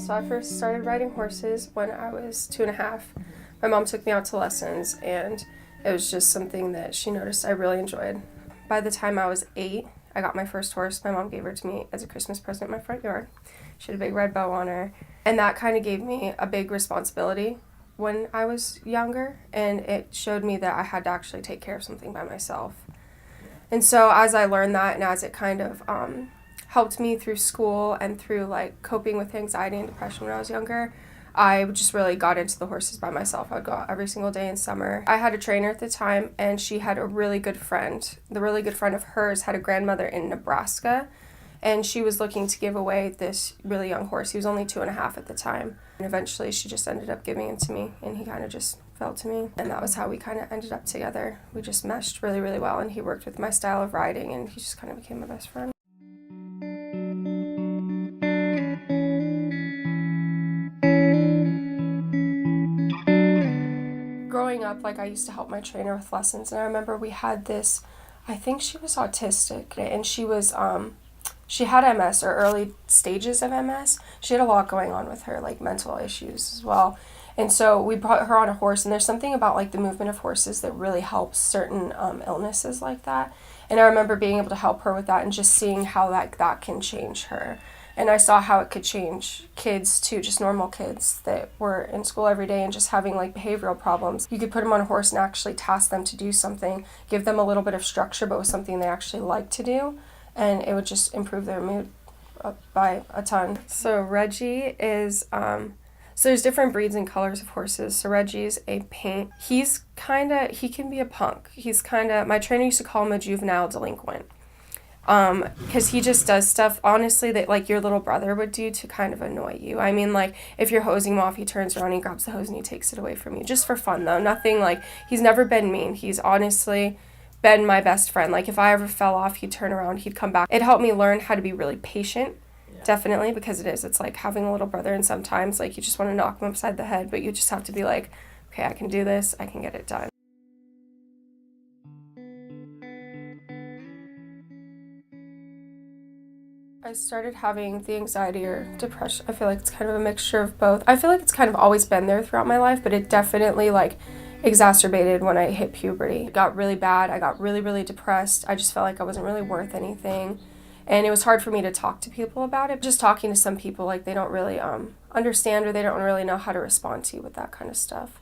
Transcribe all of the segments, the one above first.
So I first started riding horses when I was 2.5. My mom took me out to lessons, and it was just something that she noticed I really enjoyed. By the time I was 8, I got my first horse. My mom gave her to me as a Christmas present in my front yard. She had a big red bow on her, and that kind of gave me a big responsibility when I was younger, and it showed me that I had to actually take care of something by myself. And so as I learned that, and as it kind of helped me through school and through like coping with anxiety and depression when I was younger, I just really got into the horses by myself. I would go out every single day in summer. I had a trainer at the time, and she had a really good friend. The really good friend of hers had a grandmother in Nebraska, and she was looking to give away this really young horse. He was only 2.5 at the time. And eventually she just ended up giving him to me, and he kind of just fell to me. And that was how we kind of ended up together. We just meshed really, really well, and he worked with my style of riding, and he just kind of became my best friend. Growing up, like, I used to help my trainer with lessons, and I remember we had this, I think she was autistic, and she had MS, or early stages of MS. She had a lot going on with her, like mental issues as well. And so we brought her on a horse, and there's something about like the movement of horses that really helps certain illnesses like that. And I remember being able to help her with that and just seeing how that can change her. And I saw how it could change kids too, just normal kids that were in school every day and just having like behavioral problems. You could put them on a horse and actually task them to do something, give them a little bit of structure, but with something they actually like to do. And it would just improve their mood by a ton. So Reggie is, so there's different breeds and colors of horses. So Reggie's a paint. He can be a punk. My trainer used to call him a juvenile delinquent. Because he just does stuff, honestly, that like your little brother would do to kind of annoy you. I mean, like, if you're hosing him off, he turns around, he grabs the hose, and he takes it away from you. Just for fun, though. Nothing like, he's never been mean. He's honestly been my best friend. Like, if I ever fell off, he'd turn around, he'd come back. It helped me learn how to be really patient, definitely, because it's like having a little brother, and sometimes, like, you just want to knock him upside the head, but you just have to be like, okay, I can do this, I can get it done. I started having the anxiety or depression. I feel like it's kind of a mixture of both. I feel like it's kind of always been there throughout my life, but it definitely like exacerbated when I hit puberty. It got really bad. I got really, really depressed. I just felt like I wasn't really worth anything. And it was hard for me to talk to people about it. Just talking to some people, like, they don't really understand, or they don't really know how to respond to you with that kind of stuff.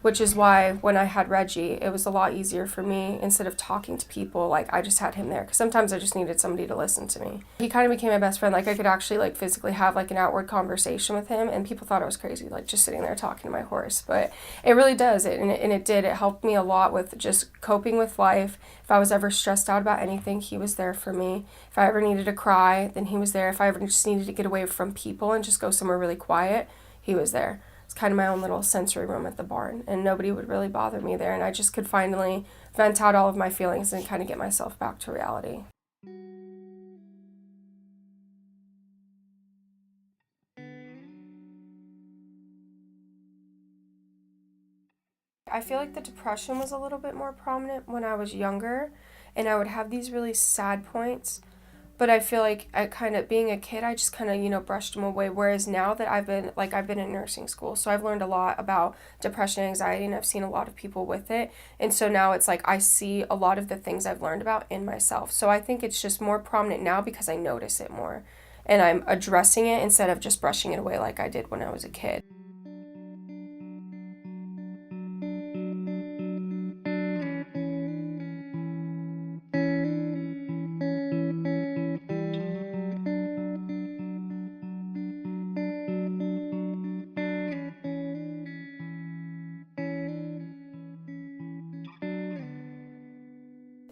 Which is why when I had Reggie, it was a lot easier for me. Instead of talking to people, like, I just had him there. Because sometimes I just needed somebody to listen to me. He kind of became my best friend. Like, I could actually, like, physically have, like, an outward conversation with him. And people thought I was crazy, like, just sitting there talking to my horse. But it really does. And it did. It helped me a lot with just coping with life. If I was ever stressed out about anything, he was there for me. If I ever needed to cry, then he was there. If I ever just needed to get away from people and just go somewhere really quiet, he was there. It's kind of my own little sensory room at the barn, and nobody would really bother me there, and I just could finally vent out all of my feelings and kind of get myself back to reality. I feel like the depression was a little bit more prominent when I was younger, and I would have these really sad points. But I feel like I kind of, being a kid, I just kind of, brushed them away. Whereas now that I've been in nursing school, so I've learned a lot about depression and anxiety, and I've seen a lot of people with it. And so now it's like I see a lot of the things I've learned about in myself. So I think it's just more prominent now because I notice it more. And I'm addressing it instead of just brushing it away like I did when I was a kid.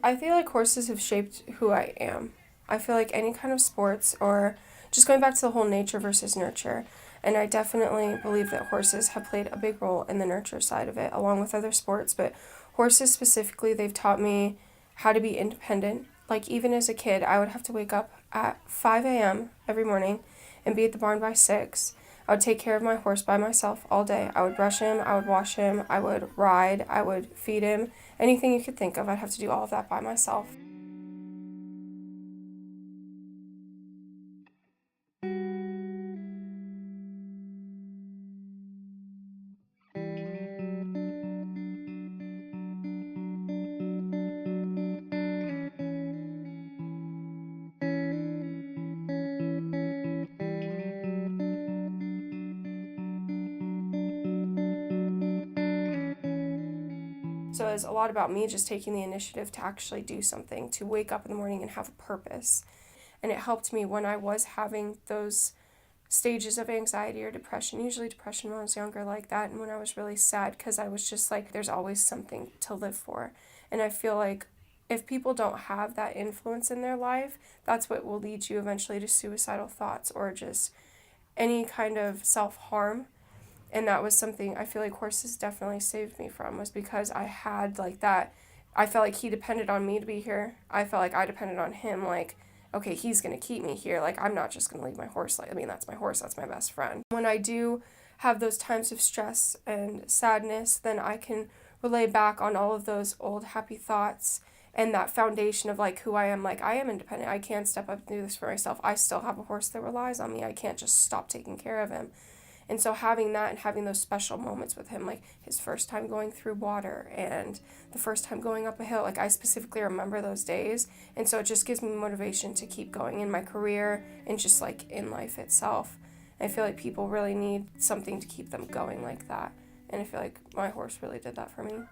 I feel like horses have shaped who I am. I feel like any kind of sports, or just going back to the whole nature versus nurture. And I definitely believe that horses have played a big role in the nurture side of it, along with other sports. But horses specifically, they've taught me how to be independent. Like, even as a kid, I would have to wake up at 5 a.m. every morning and be at the barn by 6. I would take care of my horse by myself all day. I would brush him, I would wash him, I would ride, I would feed him. Anything you could think of, I'd have to do all of that by myself. So it's a lot about me just taking the initiative to actually do something, to wake up in the morning and have a purpose. And it helped me when I was having those stages of anxiety or depression, usually depression when I was younger, like that, and when I was really sad, because I was just like, there's always something to live for. And I feel like if people don't have that influence in their life, that's what will lead you eventually to suicidal thoughts or just any kind of self-harm. And that was something I feel like horses definitely saved me from, was because I had like that. I felt like he depended on me to be here. I felt like I depended on him, like, okay, he's going to keep me here. Like, I'm not just going to leave my horse. Like, I mean, that's my horse, that's my best friend. When I do have those times of stress and sadness, then I can relay back on all of those old happy thoughts and that foundation of like who I am. Like, I am independent. I can step up and do this for myself. I still have a horse that relies on me. I can't just stop taking care of him. And so having that and having those special moments with him, like his first time going through water and the first time going up a hill, like I specifically remember those days. And so it just gives me motivation to keep going in my career and just like in life itself. And I feel like people really need something to keep them going like that. And I feel like my horse really did that for me.